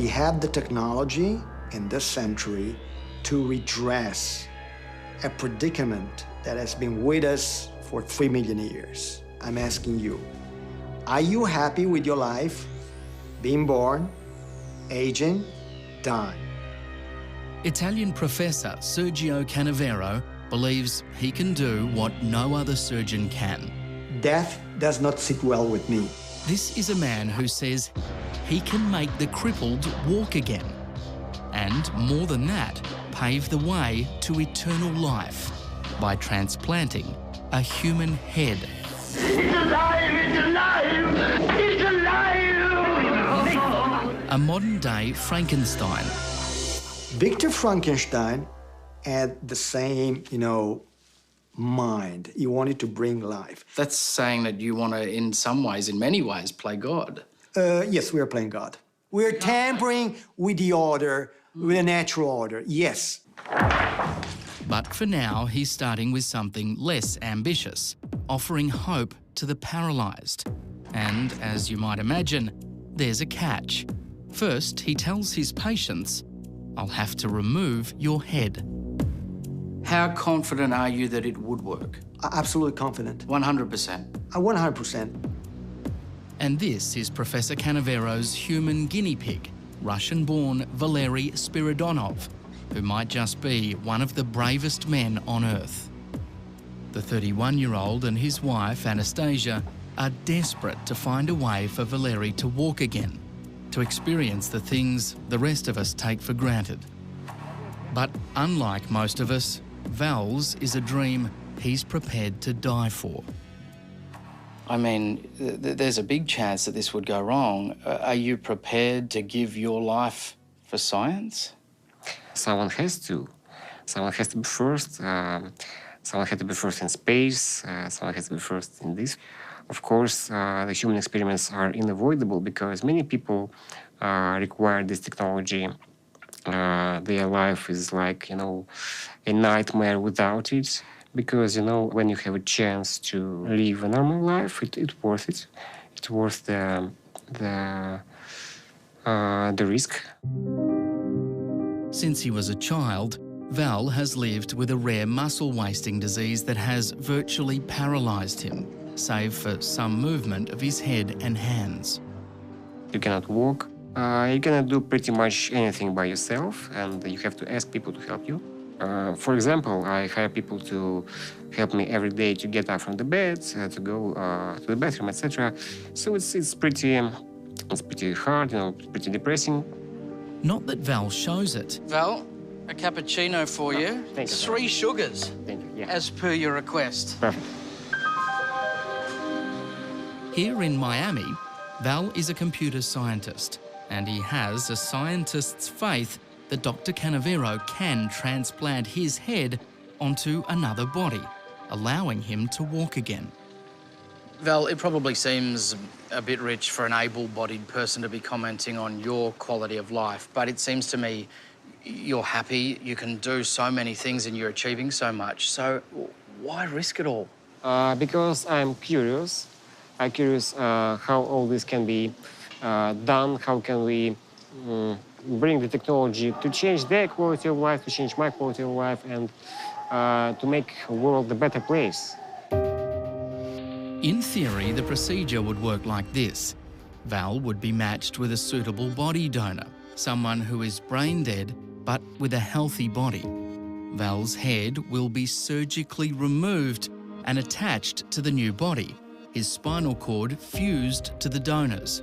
We have the technology in this century to redress a predicament that has been with us for 3 million years. I'm asking you, are you happy with your life? Being born, aging, dying. Italian professor Sergio Canavero believes he can do what no other surgeon can. Death does not sit well with me. This is a man who says he can make the crippled walk again. And more than that, pave the way to eternal life by transplanting a human head. It's alive! It's alive! It's alive! A modern-day Frankenstein. Victor Frankenstein had the same, mind. He wanted to bring life. That's saying that you want to, in some ways, in many ways, play God. Yes, we are playing God. We're tampering with the order, with the natural order, yes. But for now, he's starting with something less ambitious, offering hope to the paralysed. And, as you might imagine, there's a catch. First, he tells his patients, "I'll have to remove your head." How confident are you that it would work? Absolutely confident. 100%. 100%. And this is Professor Canavero's human guinea pig, Russian-born Valery Spiridonov, who might just be one of the bravest men on Earth. The 31-year-old and his wife, Anastasia, are desperate to find a way for Valery to walk again, to experience the things the rest of us take for granted. But unlike most of us, Val's is a dream he's prepared to die for. I mean, there's a big chance that this would go wrong. Are you prepared to give your life for science? Someone has to. Someone has to be first. Someone has to be first in space. Someone has to be first in this. Of course, the human experiments are unavoidable because many people require this technology. Their life is like, a nightmare without it. Because, when you have a chance to live a normal life, it's worth it. It's worth the risk. Since he was a child, Val has lived with a rare muscle-wasting disease that has virtually paralysed him, save for some movement of his head and hands. You cannot walk. You cannot do pretty much anything by yourself, and you have to ask people to help you. For example, I hire people to help me every day to get up from the bed, to go to the bathroom, etc. So it's pretty hard, pretty depressing. Not that Val shows it. Val, a cappuccino for you. Thank you. 3 sugars. Thank you. Yeah. As per your request. Perfect. Here in Miami, Val is a computer scientist, and he has a scientist's faith that Dr. Canavero can transplant his head onto another body, allowing him to walk again. Val, it probably seems a bit rich for an able-bodied person to be commenting on your quality of life, but it seems to me you're happy, you can do so many things and you're achieving so much, so why risk it all? Because I'm curious. I'm curious how all this can be done, how can we bring the technology to change their quality of life, to change my quality of life, and to make the world a better place. In theory, the procedure would work like this. Val would be matched with a suitable body donor, someone who is brain dead but with a healthy body. Val's head will be surgically removed and attached to the new body, his spinal cord fused to the donor's.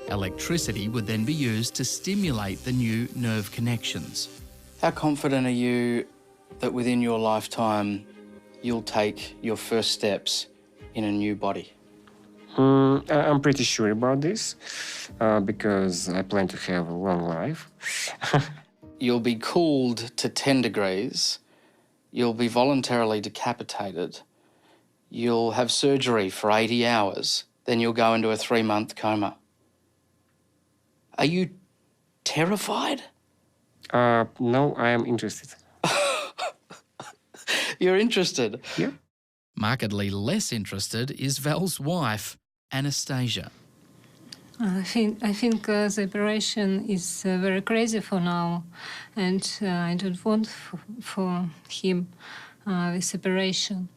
Electricity would then be used to stimulate the new nerve connections. How confident are you that within your lifetime you'll take your first steps in a new body? I'm pretty sure about this because I plan to have a long life. You'll be cooled to 10 degrees. You'll be voluntarily decapitated. You'll have surgery for 80 hours. Then you'll go into a 3-month coma. Are you terrified? No, I am interested. You're interested? Yeah. Markedly less interested is Val's wife, Anastasia. I think the operation is very crazy for now, and I don't want for him this operation.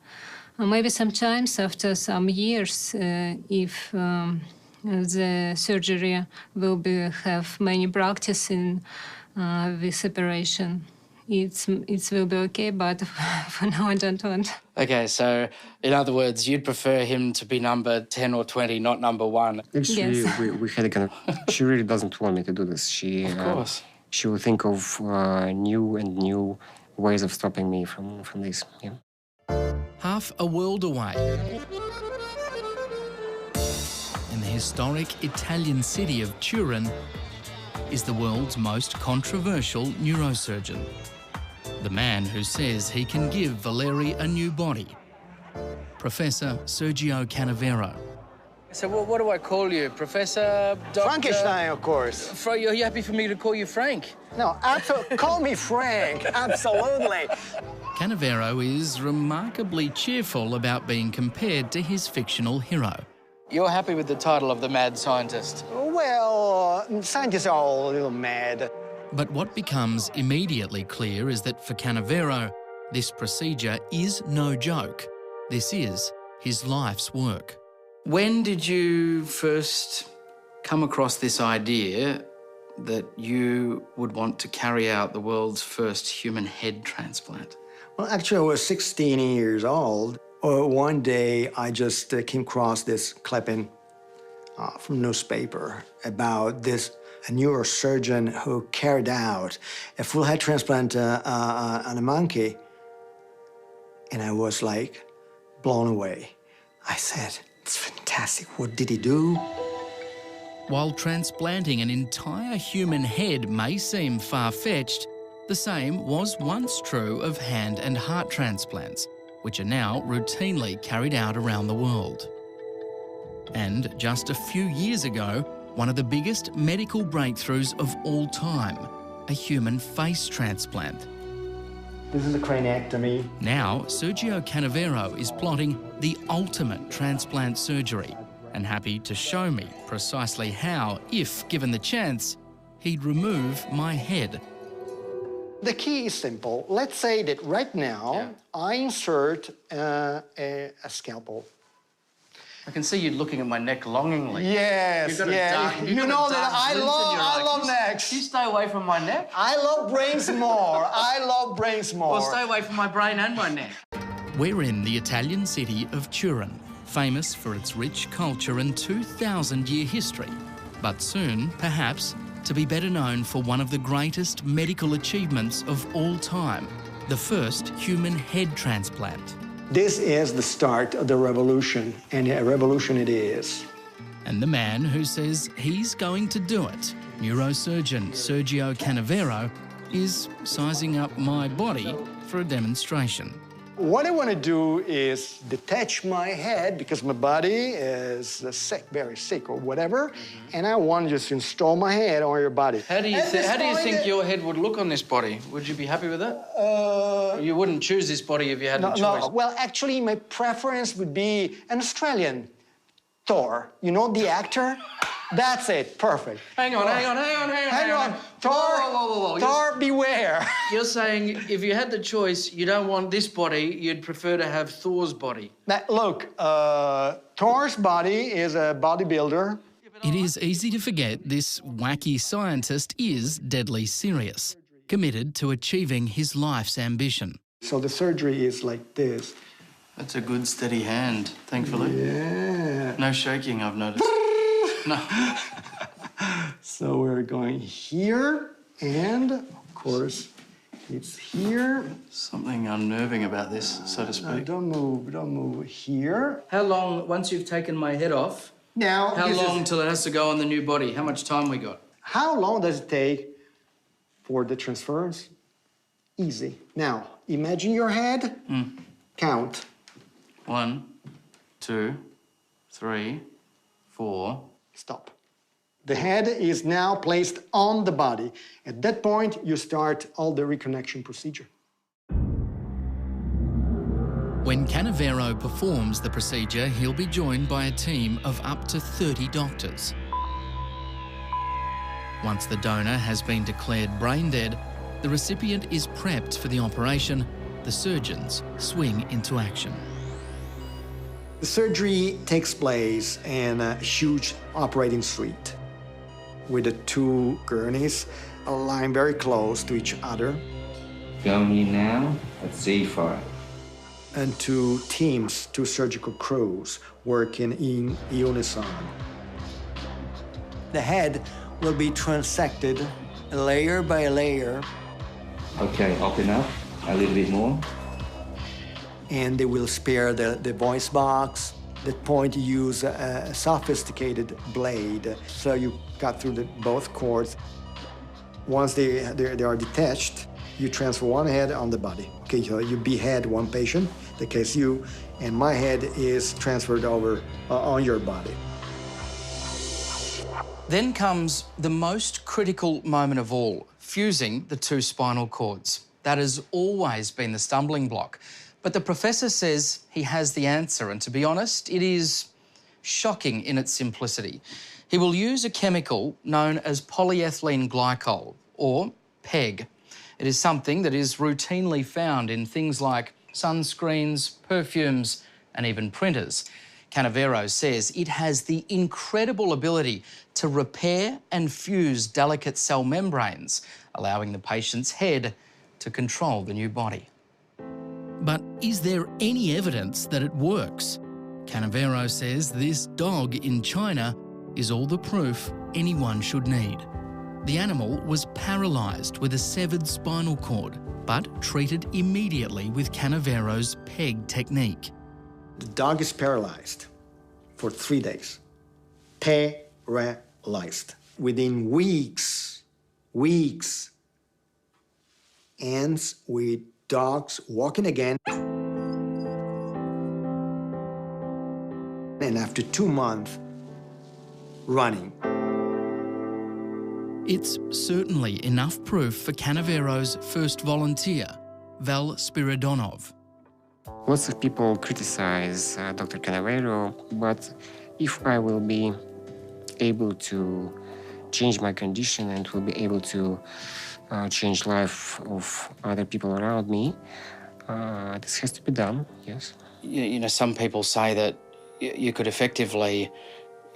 Maybe sometimes after some years, if the surgery will have many practice in this operation, it will be okay, but for now I don't want. Okay, so in other words, you'd prefer him to be number 10 or 20, not number 1. Actually, Yes. we had a kind of... She really doesn't want me to do this. Of course. She will think of new ways of stopping me from this. Yeah. Half a world away, in the historic Italian city of Turin, is the world's most controversial neurosurgeon. The man who says he can give Valeri a new body, Professor Sergio Canavero. So what do I call you? Professor? Doctor? Frankenstein, of course. You're happy for me to call you Frank? No, absolutely. Call me Frank. Absolutely. Canavero is remarkably cheerful about being compared to his fictional hero. You're happy with the title of the mad scientist? Well, scientists are all a little mad. But what becomes immediately clear is that for Canavero, this procedure is no joke. This is his life's work. When did you first come across this idea that you would want to carry out the world's first human head transplant? Well, actually, I was 16 years old. One day, I just came across this clipping from newspaper about this a neurosurgeon who carried out a full head transplant on a monkey. And I was like blown away. I said, it's fantastic. What did he do? While transplanting an entire human head may seem far-fetched, the same was once true of hand and heart transplants, which are now routinely carried out around the world. And just a few years ago, one of the biggest medical breakthroughs of all time, a human face transplant. This is a craniectomy. Now, Sergio Canavero is plotting the ultimate transplant surgery and happy to show me precisely how, if given the chance, he'd remove my head. The key is simple. Let's say that right now, I insert a scalpel. I can see you looking at my neck longingly. Yes, yeah. You know that I love necks. You stay away from my neck? I love brains more. I love brains more. Well, stay away from my brain and my neck. We're in the Italian city of Turin, famous for its rich culture and 2,000-year history, but soon, perhaps, to be better known for one of the greatest medical achievements of all time, the first human head transplant. This is the start of the revolution, and a revolution it is. And the man who says he's going to do it, neurosurgeon Sergio Canavero, is sizing up my body for a demonstration. What I want to do is detach my head because my body is sick, very sick or whatever, and I want to just install my head on your body. How do you think your head would look on this body? Would you be happy with that? You wouldn't choose this body if you had a choice. No. Well, actually, my preference would be an Australian Thor. You know the actor? That's it. Perfect. Hang on. Thor, Whoa. Thor, beware. You're saying if you had the choice, you don't want this body, you'd prefer to have Thor's body. Now, look, Thor's body is a bodybuilder. It is easy to forget this wacky scientist is deadly serious, committed to achieving his life's ambition. So the surgery is like this. That's a good, steady hand, thankfully. Yeah. No shaking, I've noticed. No. So we're going here, and of course, it's here. Something unnerving about this, so to speak. Don't move here. How long, once you've taken my head off, Now, how long till it has to go on the new body? How much time we got? How long does it take for the transference? Easy. Now, imagine your head. Count. 1, 2, 3, 4. Stop. The head is now placed on the body. At that point, you start all the reconnection procedure. When Canavero performs the procedure, he'll be joined by a team of up to 30 doctors. Once the donor has been declared brain dead, the recipient is prepped for the operation. The surgeons swing into action. The surgery takes place in a huge operating suite with the two gurneys aligned very close to each other. Going in now at C5. And two teams, two surgical crews working in unison. The head will be transected layer by layer. Okay, open up a little bit more. And they will spare the voice box. That point you use a sophisticated blade, so you cut through both cords. Once they are detached, you transfer one head on the body. Okay, so you behead one patient, in the case you, and my head is transferred over on your body. Then comes the most critical moment of all, fusing the two spinal cords. That has always been the stumbling block. But the professor says he has the answer, and to be honest, it is shocking in its simplicity. He will use a chemical known as polyethylene glycol, or PEG. It is something that is routinely found in things like sunscreens, perfumes, and even printers. Canavero says it has the incredible ability to repair and fuse delicate cell membranes, allowing the patient's head to control the new body. But is there any evidence that it works? Canavero says this dog in China is all the proof anyone should need. The animal was paralysed with a severed spinal cord, but treated immediately with Canavero's PEG technique. The dog is paralyzed for 3 days. Paralyzed. Within weeks, ends with dogs walking again. And after 2 months, running. It's certainly enough proof for Canavero's first volunteer, Val Spiridonov. Lots of people criticize Dr. Canavero, but if I will be able to change my condition and will be able to change life of other people around me, this has to be done, yes. You know, some people say that you could effectively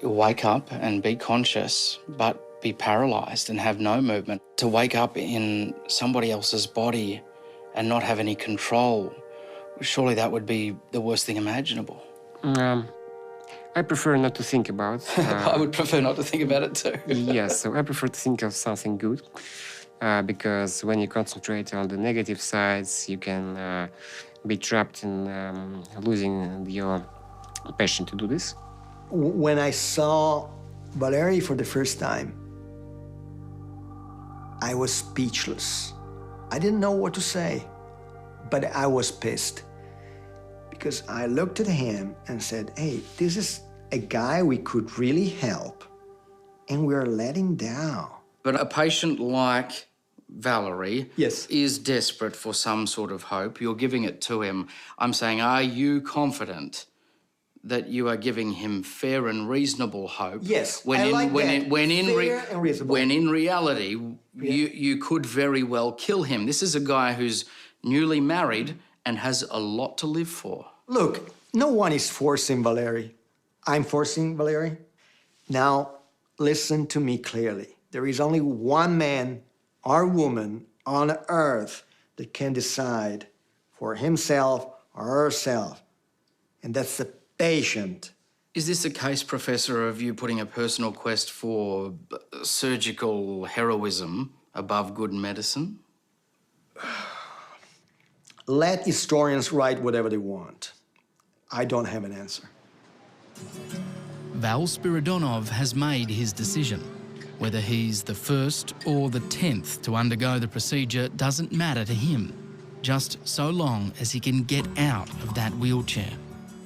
wake up and be conscious, but be paralysed and have no movement. To wake up in somebody else's body and not have any control, surely that would be the worst thing imaginable. I prefer not to think about. I would prefer not to think about it too. Yes, so I prefer to think of something good, because when you concentrate on the negative sides, you can be trapped in losing your passion to do this. When I saw Valery for the first time, I was speechless. I didn't know what to say, but I was pissed because I looked at him and said, hey, this is a guy we could really help, and we're letting down. But a patient like Valery Yes. is desperate for some sort of hope. You're giving it to him. I'm saying, are you confident that you are giving him fair and reasonable hope? Yes, when I in, like when that. In, when in Fair and reasonable. When in reality, you could very well kill him. This is a guy who's newly married and has a lot to live for. Look, no one is forcing Valery. I'm forcing Valery. Now, listen to me clearly. There is only one man or woman on earth that can decide for himself or herself, and that's the patient. Is this a case, Professor, of you putting a personal quest for surgical heroism above good medicine? Let historians write whatever they want. I don't have an answer. Val Spiridonov has made his decision. Whether he's the first or the 10th to undergo the procedure doesn't matter to him, just so long as he can get out of that wheelchair.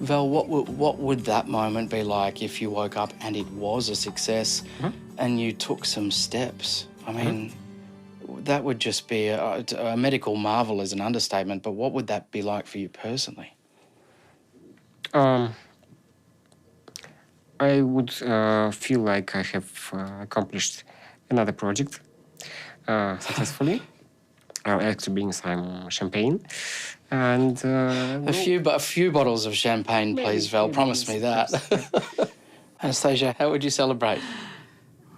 Val, what would that moment be like if you woke up and it was a success and you took some steps? I mean, that would just be a medical marvel is an understatement, but what would that be like for you personally? I would feel like I have accomplished another project successfully. Actually bring some champagne and A few bottles of champagne, please, Val. Promise me that. Anastasia, how would you celebrate?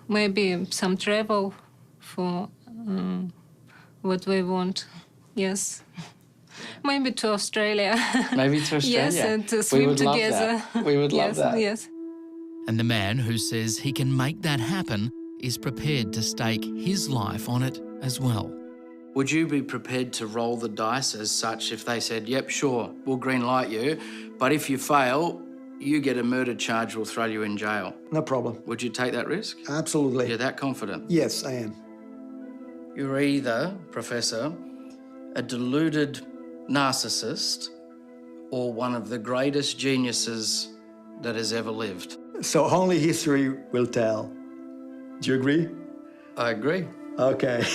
Maybe some travel for what we want. Yes. Maybe to Australia. Maybe to Australia. Yes, and to swim together. We would love that. Yes. And the man who says he can make that happen is prepared to stake his life on it as well. Would you be prepared to roll the dice as such if they said, yep, sure, we'll green light you, but if you fail, you get a murder charge, we'll throw you in jail? No problem. Would you take that risk? Absolutely. You're that confident? Yes, I am. You're either, Professor, a deluded narcissist or one of the greatest geniuses that has ever lived. So only history will tell. Do you agree? I agree. Okay.